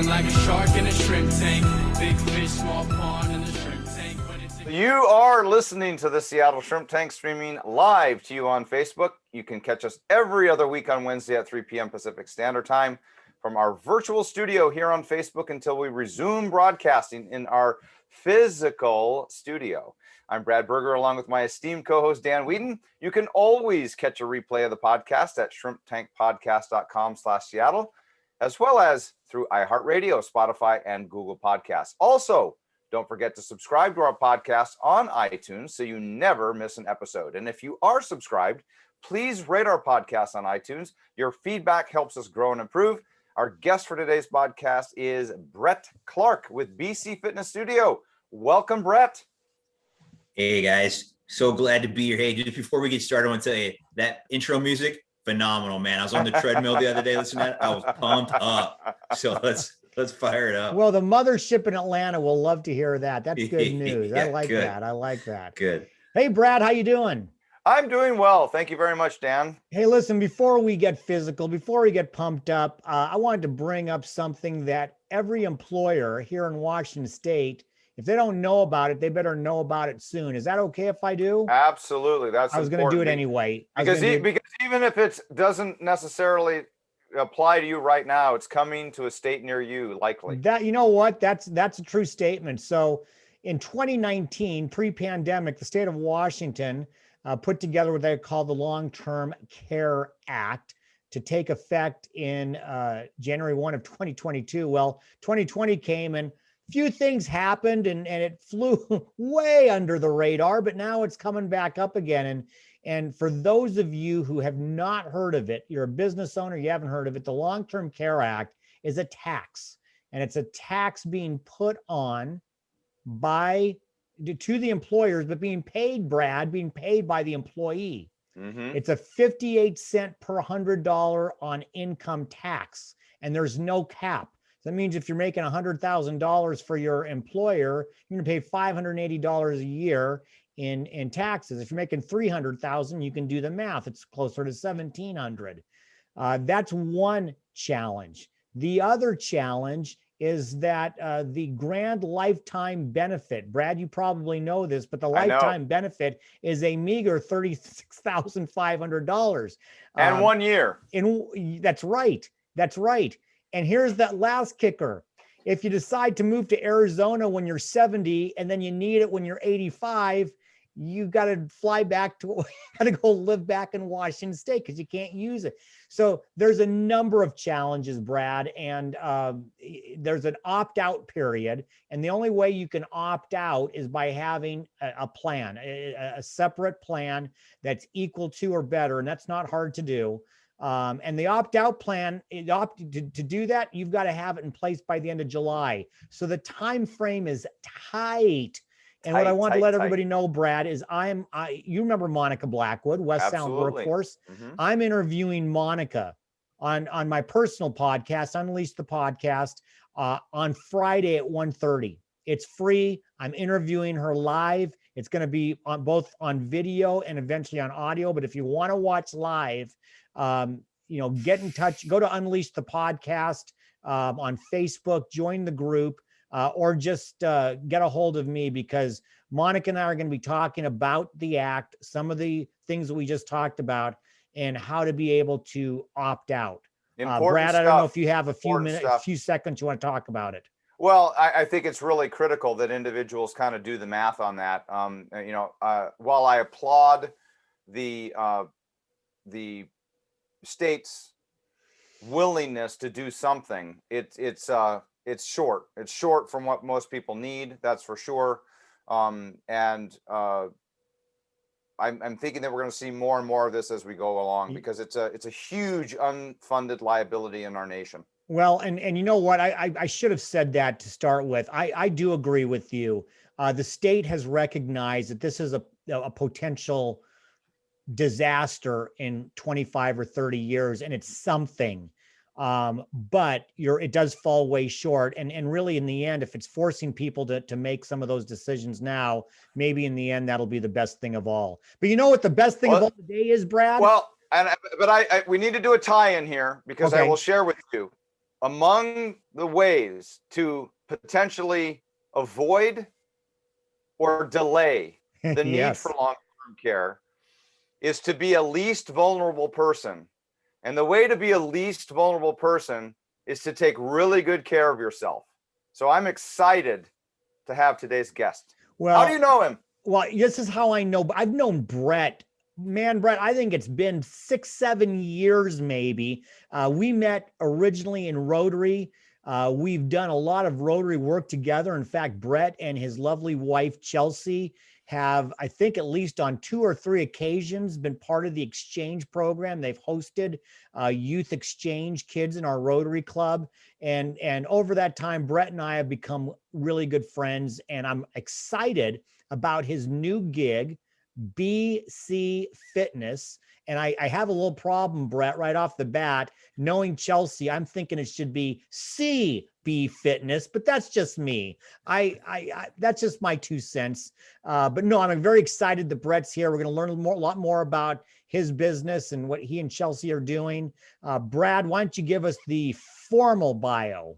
Swimming like a shark in a shrimp tank. Big fish, small pond in the shrimp tank. You are listening to the Seattle Shrimp Tank, streaming live to you on Facebook. You can catch us every other week on Wednesday at 3 p.m. Pacific Standard Time from our virtual studio here on Facebook until we resume broadcasting in our physical studio. I'm Brad Berger, along with my esteemed co-host Dan Whedon. You can always catch a replay of the podcast at shrimptankpodcast.com/Seattle, as well as through iHeartRadio, Spotify, and Google Podcasts. Also, don't forget to subscribe to our podcast on iTunes so you never miss an episode. And if you are subscribed, please rate our podcast on iTunes. Your feedback helps us grow and improve. Our guest for today's podcast is Brett Clark with BC Fitness Studio. Welcome, Brett. Hey guys, so glad to be here. Hey, just before we get started, I want to tell you that intro music, phenomenal, man. I was on the treadmill the other day listening to that. I was pumped up. So let's fire it up. Well, the mothership in Atlanta will love to hear that. That's good news. Yeah, I like good. that. I like that. Good. Hey, Brad, how you doing? I'm doing well. Thank you very much, Dan. Hey, listen, before we get physical, before we get pumped up, I wanted to bring up something that every employer here in Washington State, if they don't know about it, they better know about it soon. Is that okay if I do? Absolutely. That's I was going to do it anyway. Because even if it doesn't necessarily apply to you right now, it's coming to a state near you, likely. That, you know what? That's a true statement. So in 2019, pre-pandemic, the state of Washington put together what they call the Long-Term Care Act to take effect in January 1 of 2022. Well, 2020 came and few things happened and it flew way under the radar, but now it's coming back up again. And for those of you who have not heard of it, you're a business owner, you haven't heard of it, the Long-Term Care Act is a tax, and it's a tax being put on to the employers, but being paid by the employee. Mm-hmm. It's a 58 cent per $100 on income tax, and there's no cap. So that means if you're making $100,000 for your employer, you're going to pay $580 a year in taxes. If you're making $300,000, you can do the math. It's closer to $1,700. That's one challenge. The other challenge is that the grand lifetime benefit, Brad, you probably know this, but the lifetime benefit is a meager $36,500. And 1 year. That's right. That's right. And here's that last kicker. If you decide to move to Arizona when you're 70 and then you need it when you're 85, you got to fly back got to go live back in Washington State because you can't use it. So there's a number of challenges, Brad, and there's an opt-out period. And the only way you can opt out is by having a plan, a separate plan that's equal to or better. And that's not hard to do. And the opt-out plan, to do that, you've got to have it in place by the end of July. So the time frame is tight. And what I want to let everybody know, Brad, is you remember Monica Blackwood, West Sound Workforce. Mm-hmm. I'm interviewing Monica on my personal podcast, Unleash the Podcast, on Friday at 1:30. It's free. I'm interviewing her live. It's going to be both on video and eventually on audio. But if you want to watch live, get in touch, go to Unleash the Podcast on Facebook, join the group, or just get a hold of me, because Monica and I are going to be talking about the act, some of the things that we just talked about, and how to be able to opt out. Brad, I don't know if you have a few seconds you want to talk about it. Well, I think it's really critical that individuals kind of do the math on that. While I applaud the state's willingness to do something, it's short. It's short from what most people need. That's for sure. I'm thinking that we're going to see more and more of this as we go along, because it's a huge unfunded liability in our nation. Well, and you know what? I should have said that to start with. I do agree with you. The state has recognized that this is a potential disaster in 25 or 30 years, and it's something. But it does fall way short. And really, in the end, if it's forcing people to make some of those decisions now, maybe in the end, that'll be the best thing of all. But you know what the best thing of all today is, Brad? Well, we need to do a tie-in here, because I will share with you among the ways to potentially avoid or delay the need Yes. for long-term care is to be a least vulnerable person. And the way to be a least vulnerable person is to take really good care of yourself. So I'm excited to have today's guest. Well, How do you know him? Well, this is how I know. I've known Brett. Man, Brett, I think it's been 6-7 years maybe. We met originally in Rotary. We've done a lot of Rotary work together. In fact, Brett and his lovely wife, Chelsea, have, I think, at least on 2 or 3 occasions been part of the exchange program. They've hosted youth exchange kids in our Rotary Club. And over that time, Brett and I have become really good friends. And I'm excited about his new gig, BC Fitness. And I have a little problem, Brett, right off the bat. Knowing Chelsea, I'm thinking it should be CB Fitness, but that's just me. I that's just my 2 cents. But no, I'm very excited that Brett's here. We're going to learn a lot more about his business and what he and Chelsea are doing. Brad, why don't you give us the formal bio?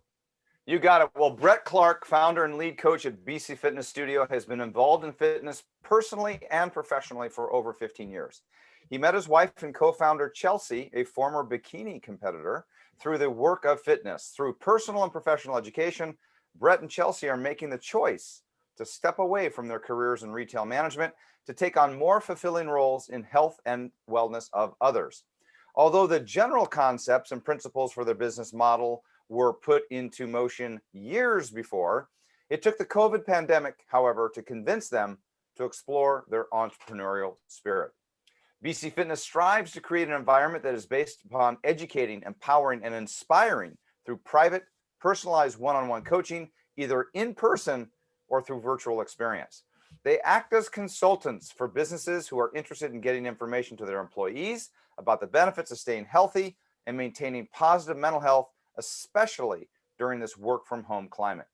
You got it. Well, Brett Clark, founder and lead coach at BC Fitness Studio, has been involved in fitness personally and professionally for over 15 years. He met his wife and co-founder Chelsea, a former bikini competitor, through the work of fitness. Through personal and professional education, Brett and Chelsea are making the choice to step away from their careers in retail management to take on more fulfilling roles in health and wellness of others. Although the general concepts and principles for their business model were put into motion years before, it took the COVID pandemic, however, to convince them to explore their entrepreneurial spirit. BC Fitness strives to create an environment that is based upon educating, empowering, and inspiring through private, personalized one-on-one coaching, either in person or through virtual experience. They act as consultants for businesses who are interested in getting information to their employees about the benefits of staying healthy and maintaining positive mental health, especially during this work from home climate.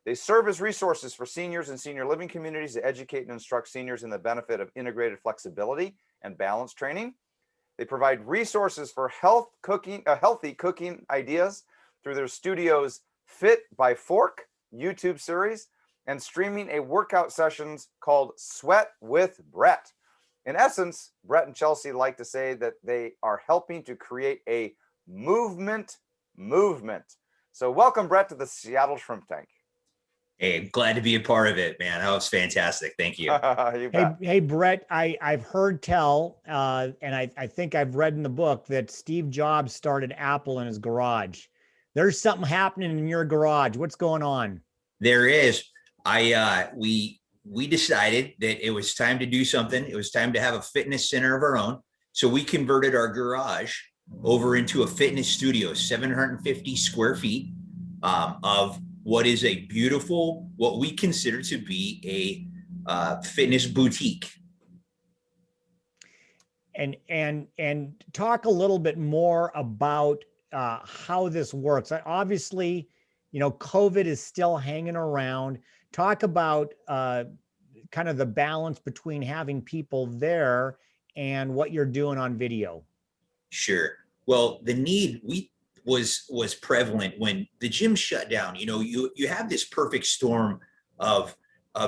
They serve as resources for seniors and senior living communities to educate and instruct seniors in the benefit of integrated flexibility and balance training. They provide resources for healthy cooking ideas through their studio's Fit by Fork YouTube series and streaming a workout sessions called Sweat with Brett. In essence, Brett and Chelsea like to say that they are helping to create a movement. So welcome, Brett, to the Seattle Shrimp Tank. Hey, glad to be a part of it, man. That was fantastic. Thank you. You bet. Hey, Brett, I've heard tell, and I think I've read in the book that Steve Jobs started Apple in his garage. There's something happening in your garage. What's going on? There is. We decided that it was time to do something. It was time to have a fitness center of our own. So we converted our garage over into a fitness studio, 750 square feet of what is a beautiful, what we consider to be a fitness boutique. And talk a little bit more about how this works. Obviously, COVID is still hanging around. Talk about kind of the balance between having people there and what you're doing on video. Sure. Well, the need was prevalent when the gym shut down. You have this perfect storm of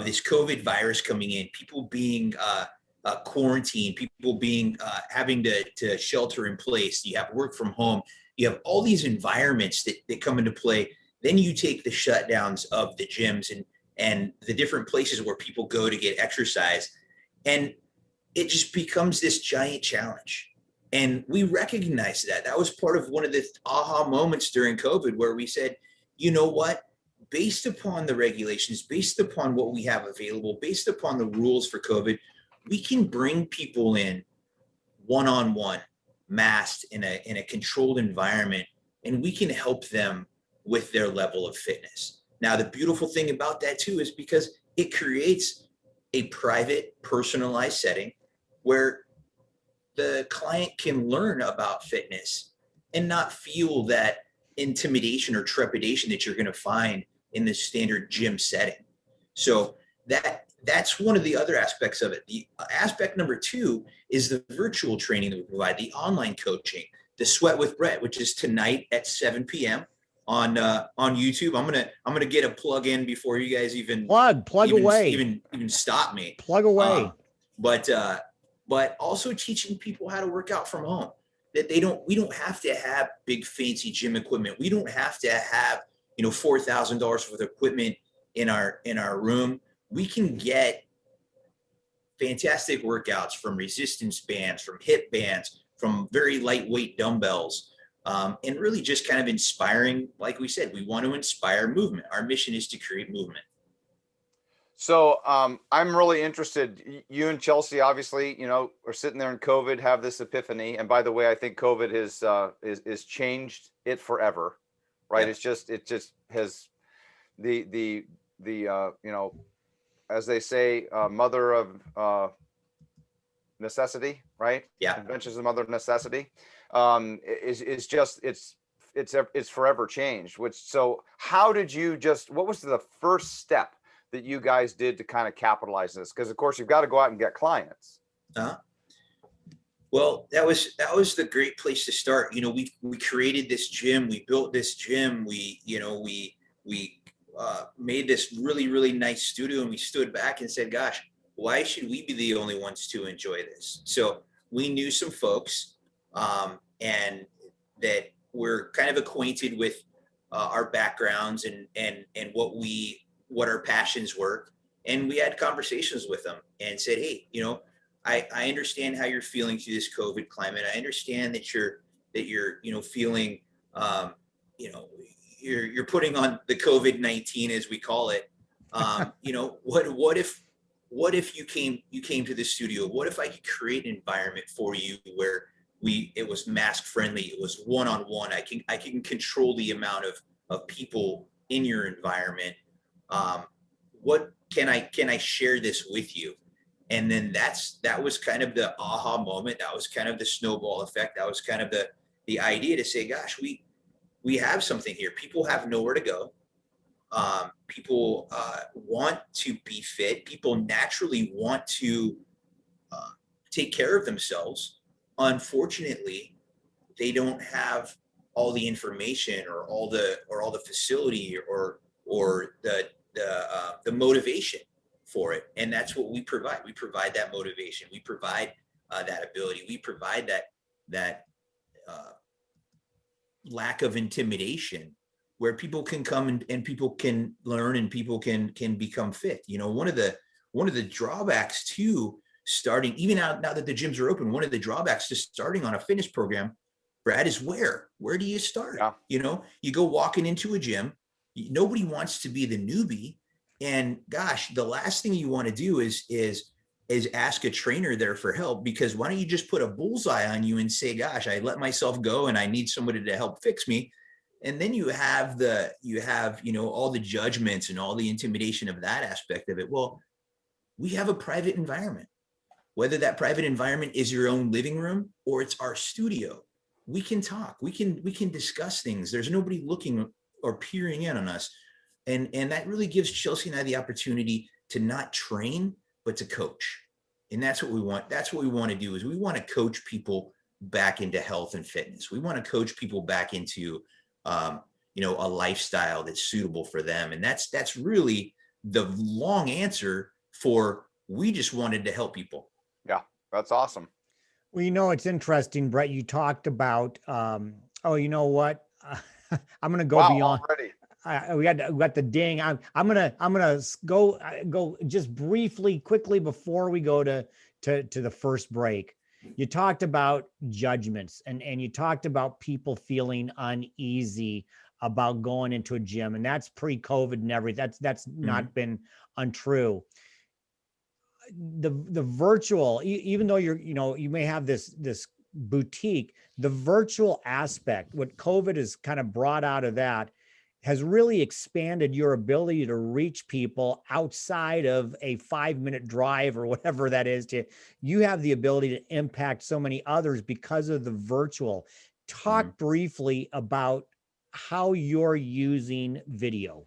this COVID virus coming in, people being quarantined, people being having to shelter in place. You have work from home. You have all these environments that come into play. Then you take the shutdowns of the gyms and the different places where people go to get exercise, and it just becomes this giant challenge. And we recognize that was part of one of the aha moments during COVID, where we said, you know what, based upon the regulations, based upon what we have available, based upon the rules for COVID, we can bring people in one-on-one, masked in a controlled environment, and we can help them with their level of fitness. Now, the beautiful thing about that too is because it creates a private, personalized setting where the client can learn about fitness and not feel that intimidation or trepidation that you're going to find in the standard gym setting. So that's one of the other aspects of it. The aspect number 2 is the virtual training that we provide, the online coaching, the Sweat with Brett, which is tonight at 7 p.m. on YouTube. I'm gonna get a plug in before you guys even plug away, even stop me. Plug away. But also teaching people how to work out from home. That we don't have to have big fancy gym equipment. We don't have to have, $4,000 worth of equipment in our room. We can get fantastic workouts from resistance bands, from hip bands, from very lightweight dumbbells, and really just kind of inspiring. Like we said, we want to inspire movement. Our mission is to create movement. So I'm really interested. You and Chelsea, obviously, are sitting there in COVID, have this epiphany. And by the way, I think COVID is changed it forever, right? Yeah. It just has the as they say, mother of necessity, right? Yeah. Invention is the mother of necessity. It's forever changed. So how did you what was the first step that you guys did to kind of capitalize this? Because of course you've got to go out and get clients. Well, that was the great place to start. We created this gym, we built this gym, we made this really, really nice studio, and we stood back and said, gosh, why should we be the only ones to enjoy this? So we knew some folks and that were kind of acquainted with our backgrounds and what our passions were. And we had conversations with them and said, hey, I understand how you're feeling through this COVID climate. I understand that you're feeling, you're putting on the COVID-19, as we call it. What if you came to the studio? What if I could create an environment for you where it was mask friendly, it was one-on-one. I can control the amount of people in your environment. What can I share this with you? And then that was kind of the aha moment. That was kind of the snowball effect. That was kind of the idea to say, gosh, we have something here. People have nowhere to go. People want to be fit. People naturally want to take care of themselves. Unfortunately, they don't have all the information or all the facility or the motivation for it. And that's what we provide. We provide that motivation. We provide that ability. We provide that lack of intimidation where people can come and people can learn and people can become fit. One of the drawbacks to starting, even now that the gyms are open, one of the drawbacks to starting on a fitness program, Brad, is where do you start? Yeah. You go walking into a gym, nobody wants to be the newbie. And gosh, the last thing you want to do is ask a trainer there for help, because why don't you just put a bullseye on you and say, gosh, I let myself go and I need somebody to help fix me. And then you have all the judgments and all the intimidation of that aspect of it. Well, we have a private environment, whether that private environment is your own living room or it's our studio. We can talk, we can discuss things. There's nobody looking or peering in on us. And that really gives Chelsea and I the opportunity to not train, but to coach. And that's what we want. That's what we want to do, is we want to coach people back into health and fitness. We want to coach people back into, a lifestyle that's suitable for them. And that's really the long answer for, we just wanted to help people. Yeah, that's awesome. Well, it's interesting, Brett, you talked about, you know what? I'm going to go beyond. Already. We got the ding. I'm gonna go just briefly, quickly before we go to the first break. You talked about judgments and you talked about people feeling uneasy about going into a gym, and that's pre-COVID and everything. That's not been untrue. The virtual, even though you may have this boutique, the virtual aspect, what COVID has kind of brought out of that, has really expanded your ability to reach people outside of a 5-minute drive or whatever that is. You have the ability to impact so many others because of the virtual. Talk briefly about how you're using video.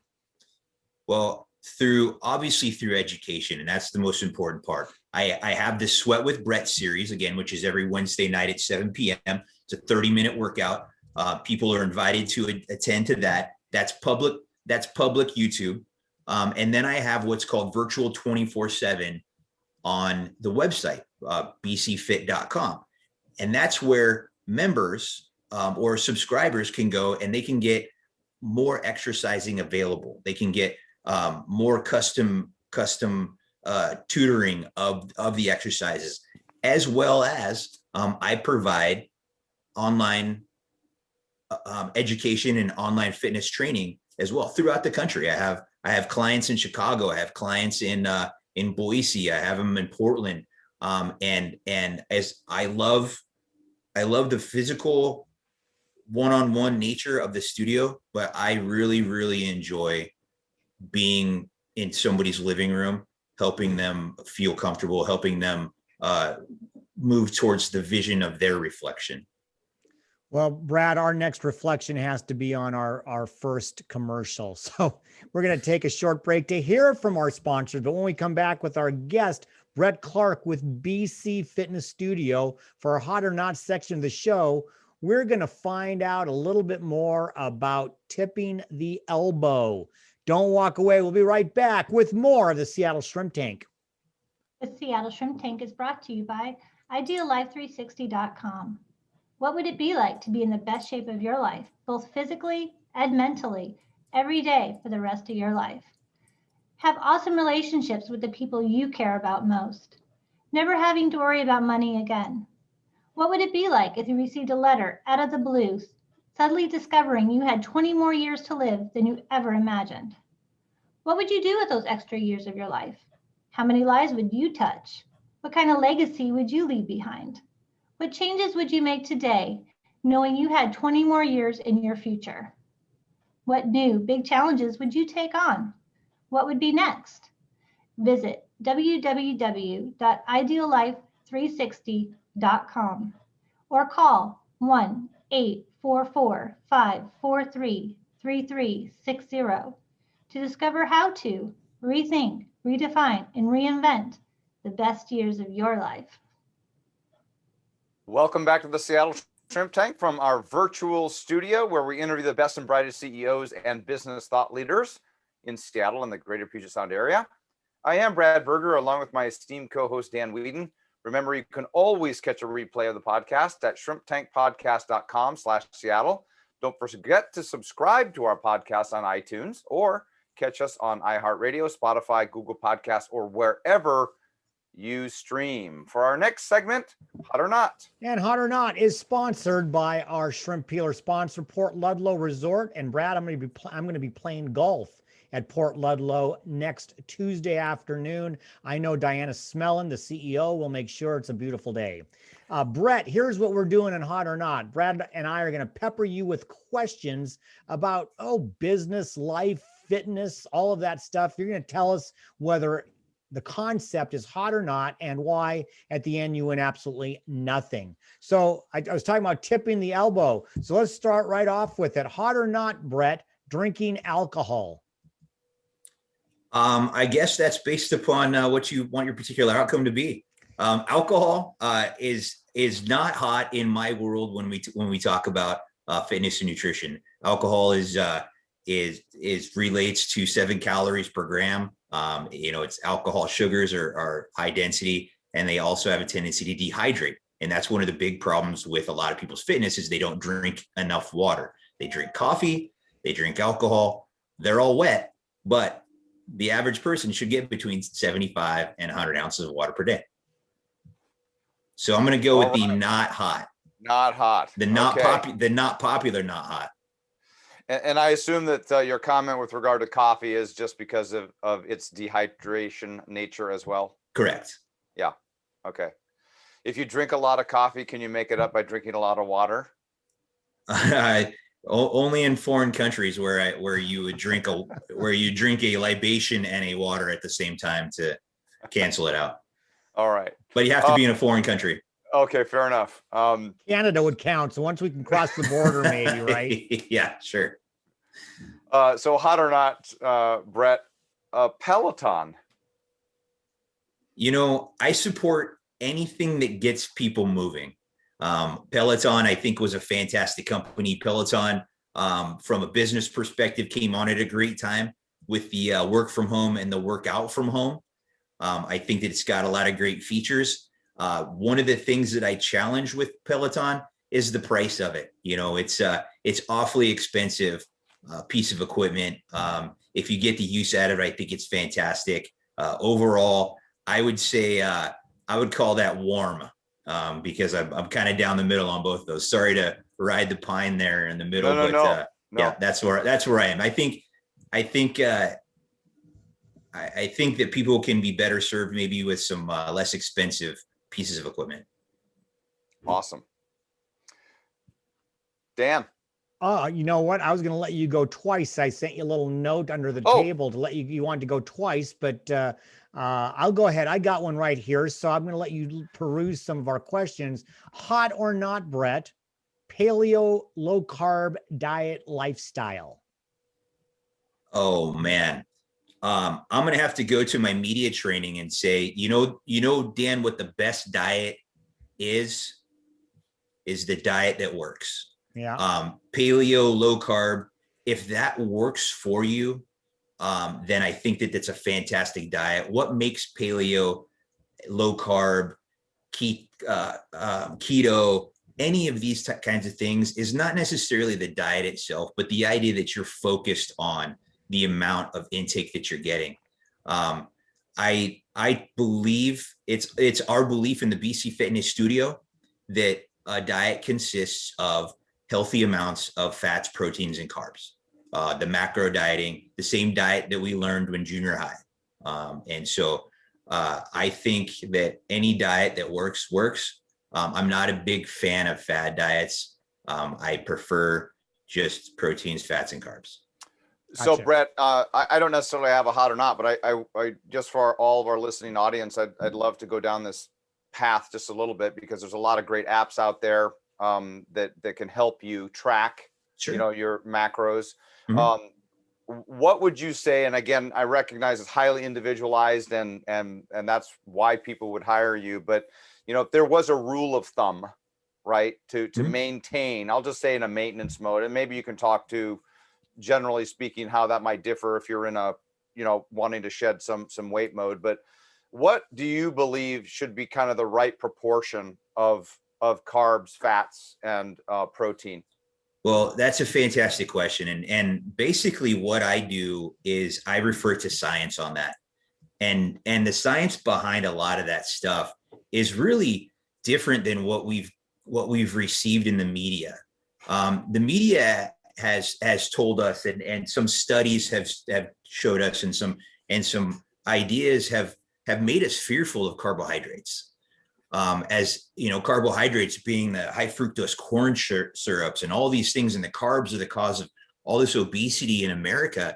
Well, obviously through education, and that's the most important part. I have the Sweat with Brett series, again, which is every Wednesday night at 7 p.m. It's a 30-minute workout. People are invited to attend to that. That's public. That's public YouTube. And then I have what's called virtual 24/7 on the website, bcfit.com. And that's where members or subscribers can go and they can get more exercising available. They can get more custom tutoring of the exercises, as well as I provide online education and online fitness training as well throughout the country. I have clients in Chicago. I have clients in Boise. I have them in Portland. And as I love the physical one-on-one nature of the studio, but I really, really enjoy being in somebody's living room, helping them feel comfortable, helping them move towards the vision of their reflection. Well, Brad, our next reflection has to be on our first commercial. So we're going to take a short break to hear from our sponsors. But when we come back with our guest, Brett Clark with BC Fitness Studio, for our Hot or Not section of the show, we're going to find out a little bit more about tipping the elbow. Don't walk away. We'll be right back with more of the Seattle Shrimp Tank. The Seattle Shrimp Tank is brought to you by ideallife360.com. What would it be like to be in the best shape of your life, both physically and mentally, every day for the rest of your life? Have awesome relationships with the people you care about most. Never having to worry about money again. What would it be like if you received a letter out of the blue, suddenly discovering you had 20 more years to live than you ever imagined? What would you do with those extra years of your life? How many lives would you touch? What kind of legacy would you leave behind? What changes would you make today, knowing you had 20 more years in your future? What new big challenges would you take on? What would be next? Visit www.ideallife360.com or call 1-844-543-3360 to discover how to rethink, redefine, and reinvent the best years of your life. Welcome back to the Seattle Shrimp Tank from our virtual studio, where we interview the best and brightest CEOs and business thought leaders in Seattle and the greater Puget Sound area. I am Brad Berger, along with my esteemed co-host Dan Whedon. Remember, you can always catch a replay of the podcast at shrimptankpodcast.com/Seattle. Don't forget to subscribe to our podcast on iTunes, or catch us on iHeartRadio, Spotify, Google Podcasts, or wherever you stream. For our next segment, Hot or Not. And Hot or Not is sponsored by our shrimp peeler sponsor, Port Ludlow Resort. And Brad, I'm going to be playing golf at Port Ludlow next Tuesday afternoon. I know Diana Smellin, the CEO, will make sure it's a beautiful day. Brett, here's what we're doing in Hot or Not. Brad and I are going to pepper you with questions about, business, life, fitness, all of that stuff. You're going to tell us whether the concept is hot or not, and why. At the end, you win absolutely nothing. So I was talking about tipping the elbow. So let's start right off with it. Hot or not, Brett, drinking alcohol? I guess that's based upon what you want your particular outcome to be. Alcohol is not hot in my world when we talk about fitness and nutrition. Alcohol is relates to 7 calories per gram. It's alcohol sugars are high density, and they also have a tendency to dehydrate. And that's one of the big problems with a lot of people's fitness is they don't drink enough water. They drink coffee, they drink alcohol, they're all wet, but the average person should get between 75 and 100 ounces of water per day. So I'm going to go with the not hot. Not hot. The not popular, not hot. And I assume that your comment with regard to coffee is just because of its dehydration nature as well. Correct. Yeah. Okay. If you drink a lot of coffee, can you make it up by drinking a lot of water? Only in foreign countries where you drink a libation and a water at the same time to cancel it out. All right. But you have to be in a foreign country. Okay, fair enough. Canada would count. So once we can cross the border, maybe, right? Yeah, sure. So hot or not, Brett, Peloton. I support anything that gets people moving. Peloton, I think, was a fantastic company. Peloton, from a business perspective, came on at a great time with the work from home and the workout from home. I think that it's got a lot of great features. One of the things that I challenge with Peloton is the price of it. You know, it's awfully expensive piece of equipment. If you get the use out of it, I think it's fantastic. Overall, I would say I would call that warm, because I'm kind of down the middle on both of those. Sorry to ride the pine there in the middle, No. Yeah, that's where I am. I think that people can be better served maybe with some less expensive pieces of equipment. Awesome. Dan. You know what? I was going to let you go twice. I sent you a little note under the Oh. table to let you wanted to go twice, but I'll go ahead. I got one right here. So I'm going to let you peruse some of our questions. Hot or not, Brett? Paleo low carb diet lifestyle. Oh man. I'm going to have to go to my media training and say, you know, Dan, what the best diet is the diet that works. Yeah. Paleo, low carb, if that works for you, then I think that that's a fantastic diet. What makes paleo, low carb, keto, any of these kinds of things is not necessarily the diet itself, but the idea that you're focused on the amount of intake that you're getting. I believe it's our belief in the BC Fitness Studio that a diet consists of healthy amounts of fats, proteins, and carbs. The macro dieting, the same diet that we learned when junior high. And so I think that any diet that works. I'm not a big fan of fad diets. I prefer just proteins, fats, and carbs. So Gotcha. Brett, I don't necessarily have a hot or not, but I just for all of our listening audience, I'd love to go down this path just a little bit, because there's a lot of great apps out there that can help you track, Sure. you know, your macros. Mhm. What would you say? And again, I recognize it's highly individualized, and that's why people would hire you. But you know, if there was a rule of thumb, right, to Mhm. maintain, I'll just say in a maintenance mode, and maybe you can talk to, generally speaking, how that might differ if you're in a, you know, wanting to shed some weight mode. But what do you believe should be kind of the right proportion of carbs, fats, and protein? Well, that's a fantastic question. And basically what I do is I refer to science on that. And the science behind a lot of that stuff is really different than what we've received in the media. The media has told us, and some studies have showed us, and some ideas have made us fearful of carbohydrates. As you know, carbohydrates being the high fructose corn syrups and all these things, and the carbs are the cause of all this obesity in America.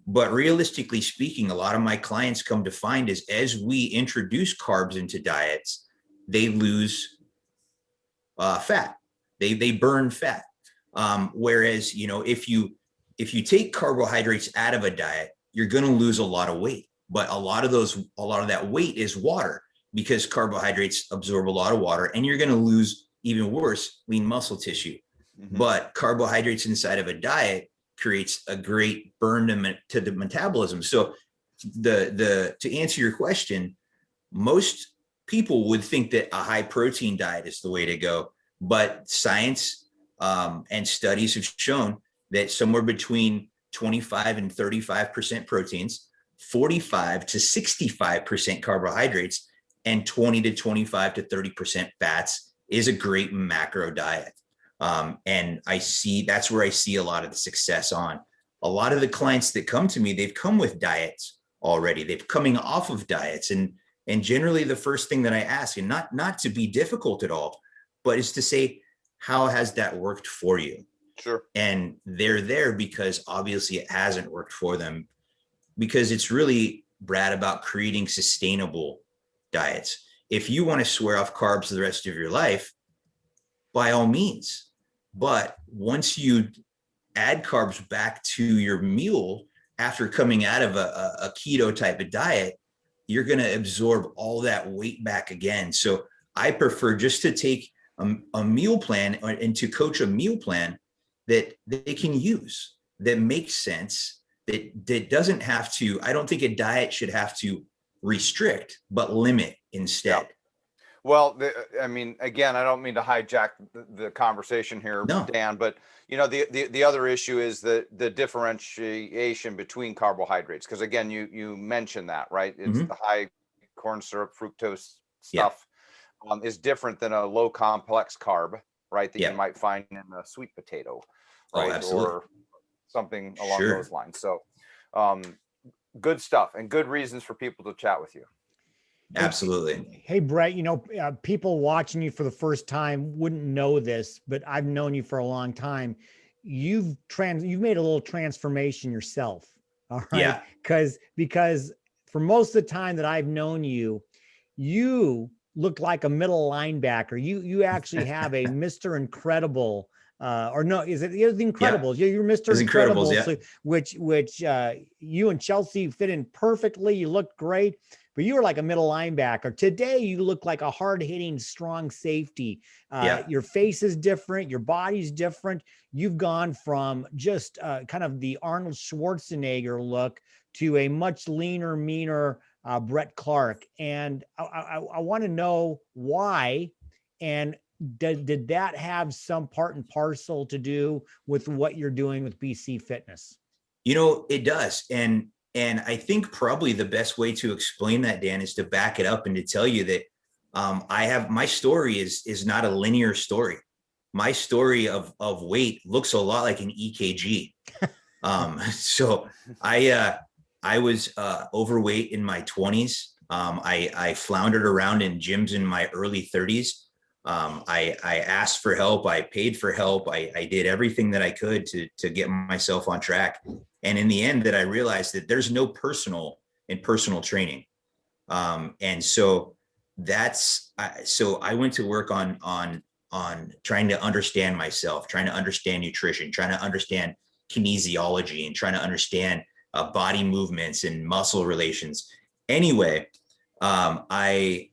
But realistically speaking, a lot of my clients come to find is as we introduce carbs into diets, they lose fat. They burn fat. Whereas, you know, if you take carbohydrates out of a diet, you're going to lose a lot of weight. But a lot of that weight is water, because carbohydrates absorb a lot of water, and you're going to lose, even worse, lean muscle tissue. Mm-hmm. But carbohydrates inside of a diet creates a great burn to the metabolism. So to answer your question, most people would think that a high protein diet is the way to go, but science and studies have shown that somewhere between 25 and 35% proteins, 45 to 65% carbohydrates, and 20 to 25 to 30% fats is a great macro diet. And that's where I see a lot of the success on. A lot of the clients that come to me, they've come with diets already. They've coming off of diets. And generally the first thing that I ask, and not to be difficult at all, but is to say, how has that worked for you? Sure. And they're there because obviously it hasn't worked for them, because it's really, Brad, about creating sustainable diets. If you want to swear off carbs for the rest of your life, by all means. But once you add carbs back to your meal after coming out of a keto type of diet, you're going to absorb all that weight back again. So I prefer just to take a meal plan and to coach a meal plan that they can use, that makes sense, that doesn't have to, I don't think a diet should have to restrict, but limit instead. Yeah. Well, I mean, again, I don't mean to hijack the conversation here, No. Dan, but you know, the other issue is the differentiation between carbohydrates. Because again, you mentioned that, right? It's Mhm. the high corn syrup, fructose Yeah. stuff is different than a low complex carb, right? That Yeah. you might find in a sweet potato, Oh, right? absolutely. Or something along Sure. those lines. So, good stuff and good reasons for people to chat with you. Absolutely. Hey, Brett, you know, people watching you for the first time wouldn't know this, but I've known you for a long time. You've made a little transformation yourself. All right. Yeah. Because for most of the time that I've known you, you look like a middle linebacker. You actually have a Mr. Incredible, or no, is it the Incredibles? Yeah. You're Mr. It's Incredible, Incredibles, yeah. so, which you and Chelsea fit in perfectly. You looked great, but you were like a middle linebacker. Today, you look like a hard-hitting, strong safety. Yeah. Your face is different. Your body's different. You've gone from just kind of the Arnold Schwarzenegger look to a much leaner, meaner Brett Clark. And I want to know why, and did that have some part and parcel to do with what you're doing with BC Fitness? You know, it does. And I think probably the best way to explain that, Dan, is to back it up and to tell you that my story is not a linear story. My story of weight looks a lot like an EKG. So I was overweight in my 20s. I floundered around in gyms in my early 30s. I asked for help. I paid for help. I did everything that I could to get myself on track. And in the end, that I realized that there's no personal training. And so so I went to work on trying to understand myself, trying to understand nutrition, trying to understand kinesiology, and trying to understand body movements and muscle relations. Anyway, I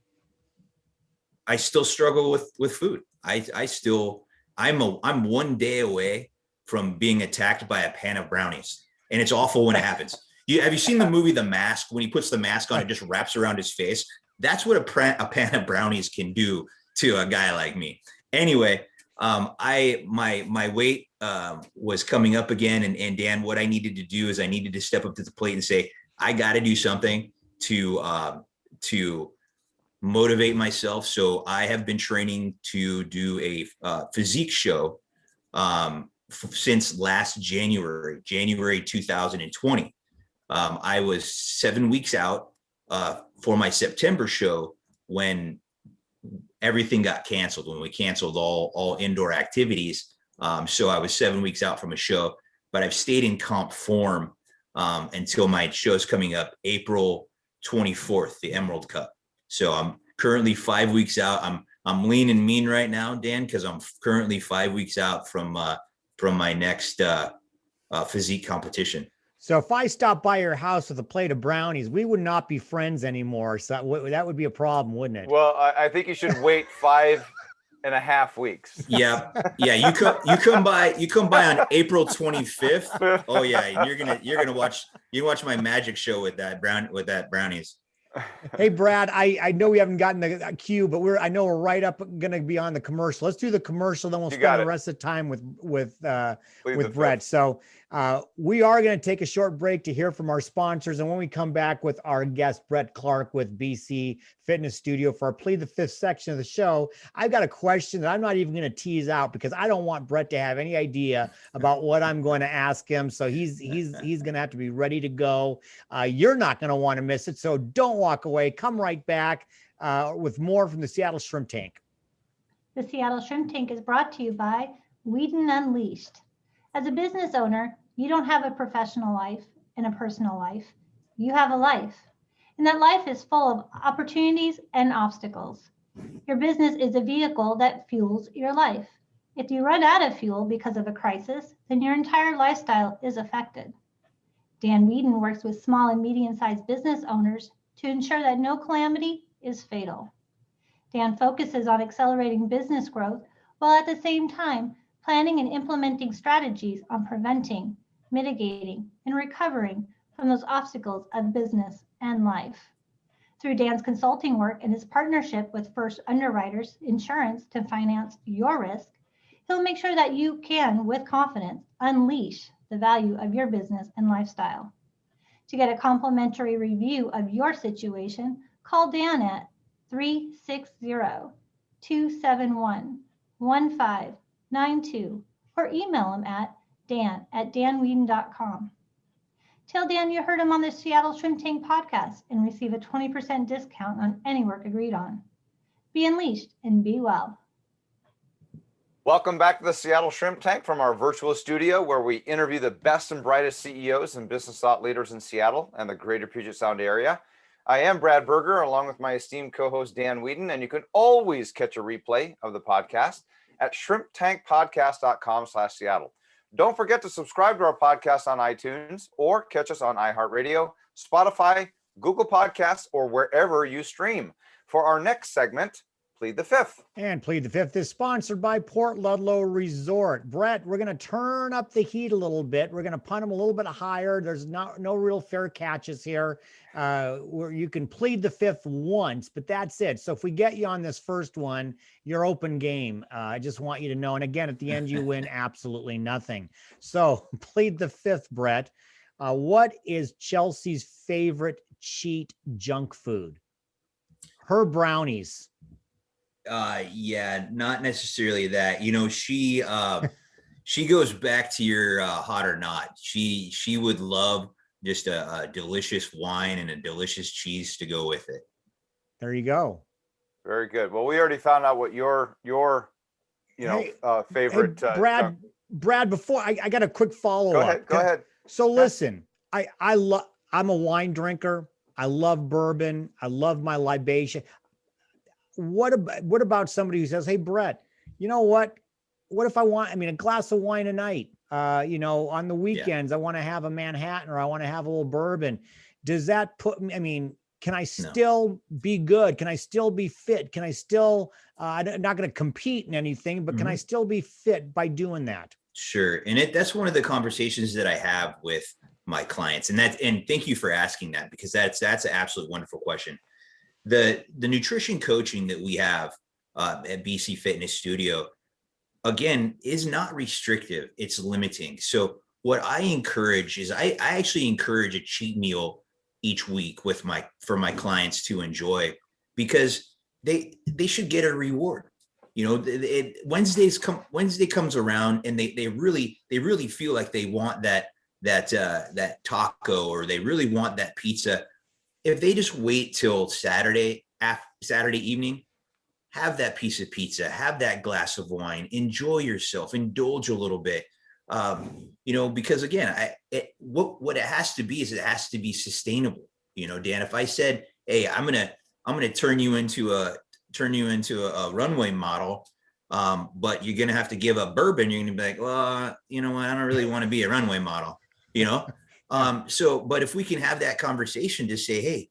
still struggle with food. I'm one day away from being attacked by a pan of brownies, and it's awful when it happens. Have you seen the movie The Mask? When he puts the mask on, it just wraps around his face. That's what a pan of brownies can do to a guy like me. Anyway, my weight was coming up again, and Dan, what I needed to do is I needed to step up to the plate and say, I got to do something to motivate myself. So I have been training to do a physique show since last January 2020. I was 7 weeks out for my September show when everything got canceled, when we canceled all indoor activities. So I was 7 weeks out from a show, but I've stayed in comp form until my show's coming up April 24th, the Emerald Cup. So I'm currently 5 weeks out. I'm lean and mean right now, Dan, because I'm currently 5 weeks out from my next physique competition. So if I stopped by your house with a plate of brownies, we would not be friends anymore. So that would be a problem, wouldn't it? Well, I think you should wait 5.5 weeks. Yeah. You come by on April 25th. Oh yeah, you're gonna watch my magic show with that brownies. Hey Brad, I know we haven't gotten the cue, but I know we're right up going to be on the commercial. Let's do the commercial, then we'll spend the rest of the time with Brett. So we are going to take a short break to hear from our sponsors, and when we come back with our guest Brett Clark with BC Fitness Studio for our Plead the Fifth section of the show, I've got a question that I'm not even going to tease out because I don't want Brett to have any idea about what I'm going to ask him. So he's going to have to be ready to go. You're not going to want to miss it, so don't walk away. Come right back with more from the Seattle Shrimp Tank. The Seattle Shrimp Tank is brought to you by Whedon Unleashed. As a business owner, you don't have a professional life and a personal life. You have a life. And that life is full of opportunities and obstacles. Your business is a vehicle that fuels your life. If you run out of fuel because of a crisis, then your entire lifestyle is affected. Dan Whedon works with small and medium-sized business owners to ensure that no calamity is fatal. Dan focuses on accelerating business growth while at the same time planning and implementing strategies on preventing, mitigating, and recovering from those obstacles of business and life. Through Dan's consulting work and his partnership with First Underwriters Insurance to finance your risk, he'll make sure that you can, with confidence, unleash the value of your business and lifestyle. To get a complimentary review of your situation, call Dan at 360-271-1592 or email him at dan@danwhedon.com. Tell Dan you heard him on the Seattle Shrimp Tank podcast and receive a 20% discount on any work agreed on. Be unleashed and be well. Welcome back to the Seattle Shrimp Tank from our virtual studio, where we interview the best and brightest CEOs and business thought leaders in Seattle and the greater Puget Sound area. I am Brad Berger, along with my esteemed co-host Dan Whedon, and you can always catch a replay of the podcast at shrimptankpodcast.com/Seattle. Don't forget to subscribe to our podcast on iTunes or catch us on iHeartRadio, Spotify, Google Podcasts, or wherever you stream. For our next segment, Plead the Fifth. And Plead the Fifth is sponsored by Port Ludlow Resort. Brett, we're going to turn up the heat a little bit. We're going to punt them a little bit higher. There's no real fair catches here. Where you can plead the fifth once, but that's it. So if we get you on this first one, you're open game. I just want you to know. And again, at the end, you win absolutely nothing. So plead the fifth, Brett. What is Chelsea's favorite cheat junk food? Her brownies. Yeah, not necessarily that. You know, she goes back to your hot or not. She would love just a delicious wine and a delicious cheese to go with it. There you go. Very good. Well, we already found out what your favorite. Hey, Brad, before I got a quick follow up. Go ahead. So listen, I'm a wine drinker. I love bourbon. I love my libation. What about somebody who says, "Hey, Brett, you know what? What if a glass of wine a night? On the weekends, I want to have a Manhattan or I want to have a little bourbon." Does that put me? Can I still be good? Can I still be fit? Can I still? I'm not going to compete in anything, but can I still be fit by doing that? Sure, and that's one of the conversations that I have with my clients, and thank you for asking that, because that's an absolute wonderful question. The nutrition coaching that we have at BC Fitness Studio, again, is not restrictive. It's limiting. So what I encourage is I actually encourage a cheat meal each week for my clients to enjoy, because they should get a reward. You know, Wednesday comes around and they really feel like they want that taco, or they really want that pizza. If they just wait till Saturday evening, have that piece of pizza, have that glass of wine, enjoy yourself, indulge a little bit, because again, what it has to be is it has to be sustainable. You know, Dan, if I said, "Hey, I'm gonna turn you into a runway model, but you're gonna have to give up bourbon," you're gonna be like, "Well, you know what? I don't really want to be a runway model," you know. But if we can have that conversation to say, "Hey,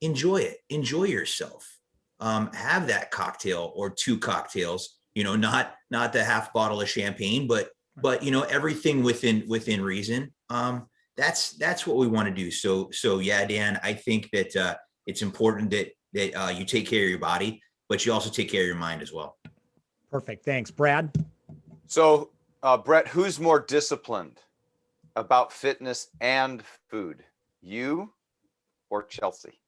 enjoy it, enjoy yourself, have that cocktail or two cocktails, not the half bottle of champagne, but everything within reason." That's what we want to do. So yeah, Dan, I think that it's important that you take care of your body, but you also take care of your mind as well. Perfect. Thanks, Brad. So, Brett, who's more disciplined about fitness and food, you or Chelsea?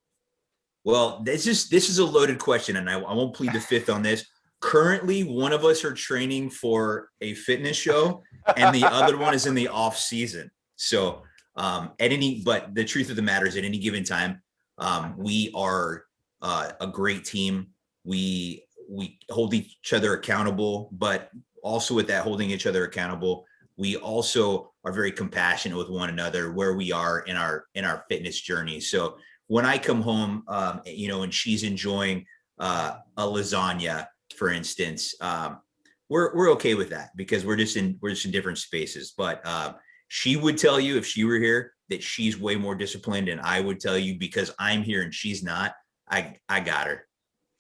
Well, this is a loaded question, and I won't plead the fifth on this. Currently, one of us are training for a fitness show, and the other one is in the off season. So, but the truth of the matter is, at any given time, we are a great team. We hold each other accountable, but also with that holding each other accountable, we also are very compassionate with one another where we are in our fitness journey. So when I come home, and she's enjoying a lasagna, for instance, we're okay with that, because we're just in different spaces. But she would tell you, if she were here, that she's way more disciplined, and I would tell you, because I'm here and she's not, I got her.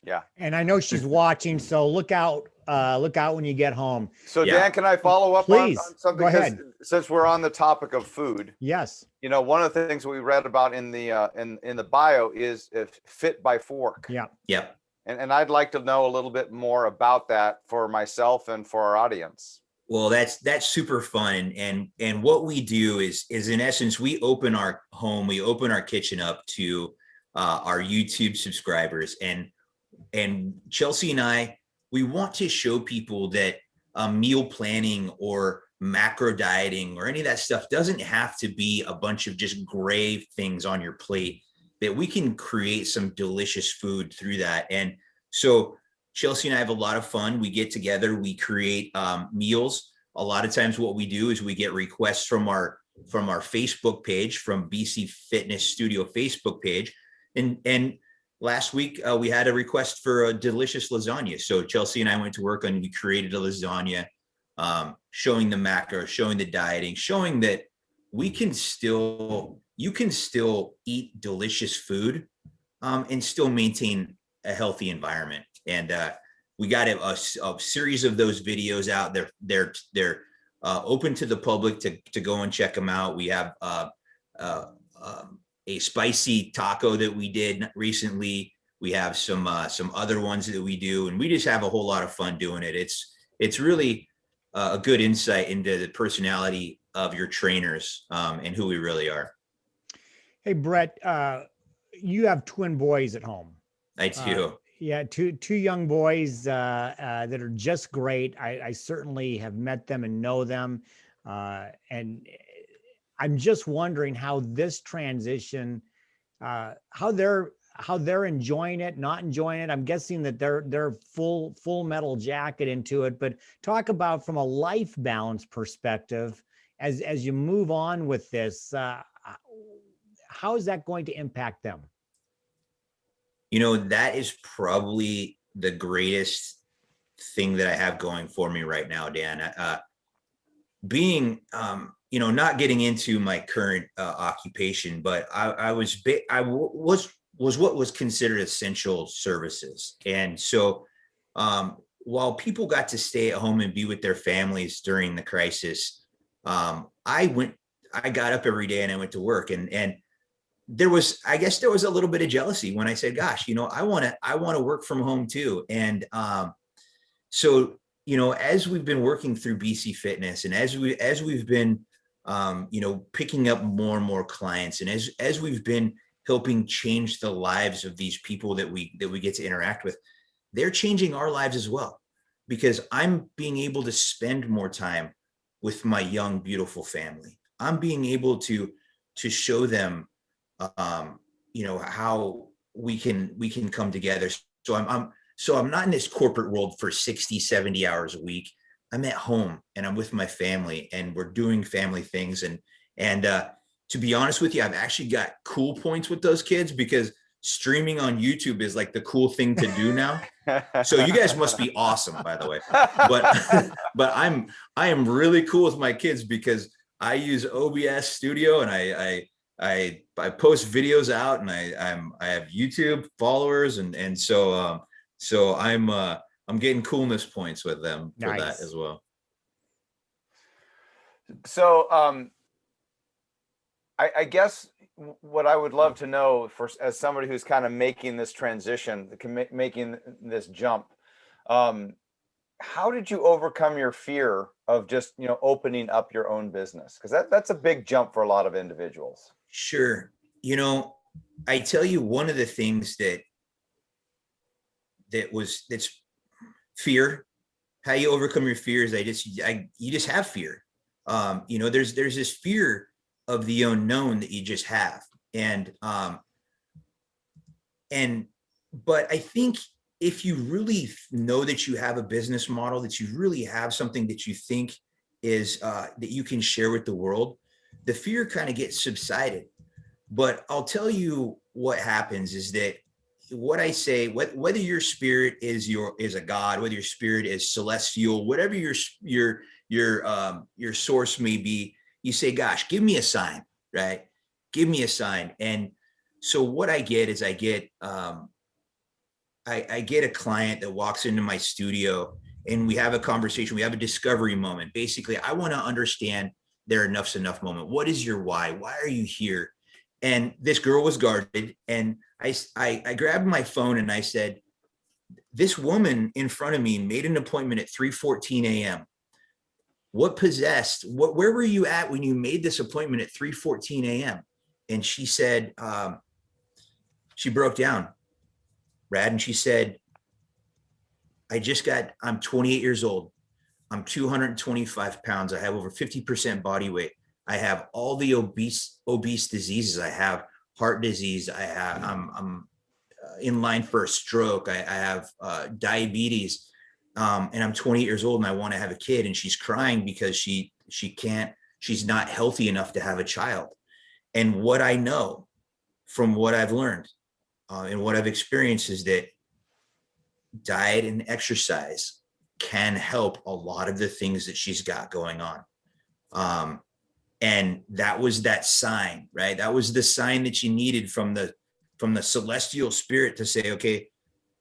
Yeah. And I know she's watching, so look out when you get home. So Yeah. Dan, can I follow up Please, on something? go ahead. Since we're on the topic of food, Yes. one of the things we read about in the in the bio is fit by fork. Yeah. Yep. And I'd like to know a little bit more about that for myself and for our audience. Well, that's super fun. And what we do is in essence, we open our home, we open our kitchen up to our YouTube subscribers. And Chelsea and I, we want to show people that meal planning or macro dieting or any of that stuff doesn't have to be a bunch of just gray things on your plate, that we can create some delicious food through that. And so Chelsea and I have a lot of fun. We get together, we create meals. A lot of times what we do is we get requests from our Facebook page, from BC Fitness Studio Facebook page. And last week we had a request for a delicious lasagna. So Chelsea and I went to work and we created a lasagna, showing the macro, showing the dieting, showing that you can still eat delicious food and still maintain a healthy environment. And we got a series of those videos out. They're open to the public to go and check them out. We have a spicy taco that we did recently. We have some other ones that we do, and we just have a whole lot of fun doing it. It's really a good insight into the personality of your trainers and who we really are. Hey, Brett, you have twin boys at home. I do. Yeah, two young boys that are just great. I certainly have met them and know them, and I'm just wondering how this transition, how they're enjoying it, not enjoying it. I'm guessing that they're full metal jacket into it. But talk about from a life balance perspective, as you move on with this, how is that going to impact them? That is probably the greatest thing that I have going for me right now, Dan. Being, not getting into my current occupation, but I was what was considered essential services. And so while people got to stay at home and be with their families during the crisis, I got up every day and I went to work, and I guess there was a little bit of jealousy when I said, gosh, I want to work from home too. And so, as we've been working through BC Fitness, and as we've been, picking up more and more clients, and as we've been helping change the lives of these people that we get to interact with, they're changing our lives as well, because I'm being able to spend more time with my young, beautiful family. I'm being able to show them, how we can come together. So I'm not in this corporate world for 60, 70 hours a week. I'm at home and I'm with my family and we're doing family things. And to be honest with you, I've actually got cool points with those kids, because streaming on YouTube is like the cool thing to do now. So you guys must be awesome, by the way. But I am really cool with my kids, because I use OBS Studio, and I post videos out, and I have YouTube followers, and so I'm getting coolness points with them for Nice. that as well. So I guess what I would love to know, as somebody who's kind of making this transition, making this jump, how did you overcome your fear of just opening up your own business? Because that's a big jump for a lot of individuals. Sure. I tell you, one of the things that's fear. How you overcome your fears? You just have fear. There's this fear of the unknown that you just have, but I think if you really know that you have a business model, that you really have something that you think is that you can share with the world, the fear kind of gets subsided. But I'll tell you what happens is that what I say, whether your spirit is a God, whether your spirit is celestial, whatever your source may be, you say, gosh, give me a sign, right? Give me a sign. And so what I get is I get a client that walks into my studio and we have a conversation, we have a discovery moment. Basically, I want to understand their enough's enough moment. What is your why? Why are you here? And this girl was guarded, and I grabbed my phone and I said, this woman in front of me made an appointment at 3:14 a.m. What possessed, where were you at when you made this appointment at 3:14 a.m.? And she said, she broke down, Brad, and she said, I'm 28 years old. I'm 225 pounds. I have over 50% body weight. I have all the obese diseases. I have heart disease. I'm in line for a stroke. I have diabetes, and I'm 28 years old and I want to have a kid. And she's crying because she's not healthy enough to have a child. And what I know from what I've learned and what I've experienced is that diet and exercise can help a lot of the things that she's got going on. And that was that sign, right? That was the sign that you needed from the celestial spirit to say, okay,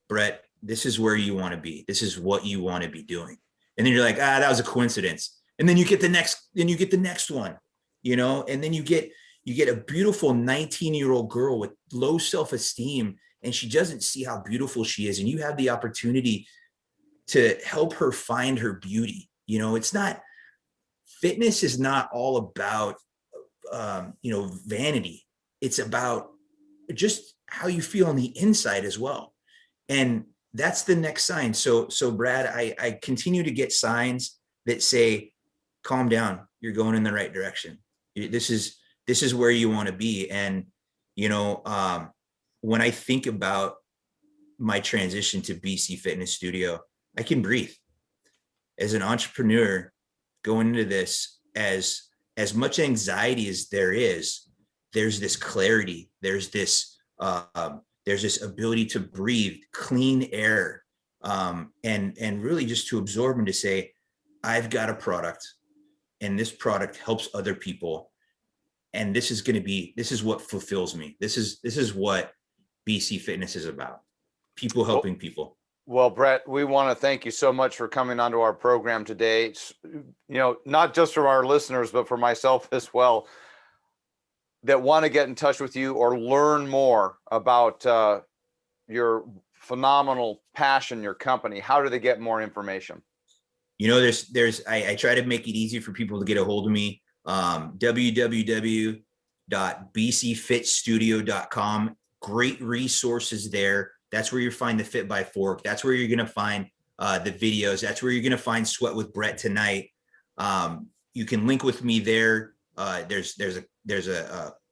Brett, this is where you want to be. This is what you want to be doing. And then you're like, that was a coincidence. And then you get the next one, and then you get a beautiful 19-year-old girl with low self-esteem, and she doesn't see how beautiful she is. And you have the opportunity to help her find her beauty. Fitness is not all about, vanity. It's about just how you feel on the inside as well. And that's the next sign. So Brad, I continue to get signs that say, calm down, you're going in the right direction. This is where you want to be. And, when I think about my transition to BC Fitness Studio, I can breathe. As an entrepreneur going into this, as much anxiety as there's this clarity, there's this ability to breathe clean air, and really just to absorb and to say, I've got a product and this product helps other people. And this is what fulfills me. This is what BC Fitness is about. People helping people. Well, Brett, we want to thank you so much for coming onto our program today. It's, not just for our listeners, but for myself as well, that want to get in touch with you or learn more about your phenomenal passion, your company. How do they get more information? I try to make it easy for people to get a hold of me. www.bcfitstudio.com. Great resources there. That's where you find the Fit by Fork. That's where you're going to find the videos. That's where you're going to find Sweat with Brett tonight. You can link with me there. There's a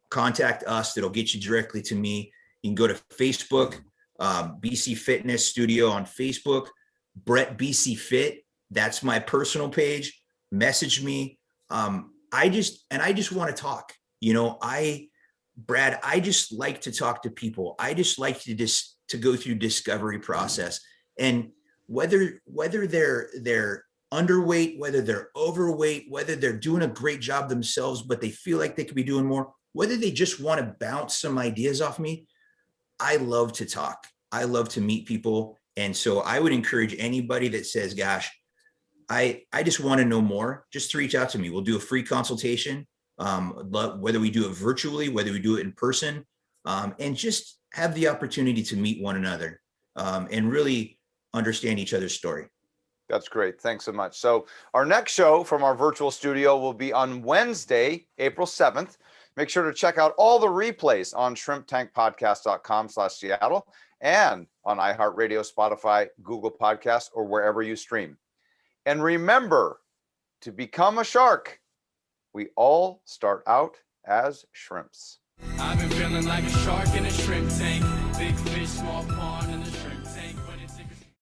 contact us that'll get you directly to me. You can go to Facebook, BC Fitness Studio on Facebook, Brett BC Fit. That's my personal page. Message me. I just want to talk. Brad, I just like to talk to people. I just like to go through discovery process, and whether they're underweight, whether they're overweight, whether they're doing a great job themselves, but they feel like they could be doing more, whether they just want to bounce some ideas off me. I love to talk. I love to meet people. And so I would encourage anybody that says, gosh, I just want to know more, just to reach out to me. We'll do a free consultation, whether we do it virtually, whether we do it in person, and just have the opportunity to meet one another, and really understand each other's story. That's great. Thanks so much. So our next show from our virtual studio will be on Wednesday, April 7th. Make sure to check out all the replays on shrimptankpodcast.com/Seattle and on iHeartRadio, Spotify, Google Podcasts, or wherever you stream. And remember, to become a shark, we all start out as shrimps. I've been feeling like a shark in a shrimp tank. Big fish, small pond, and the shrimp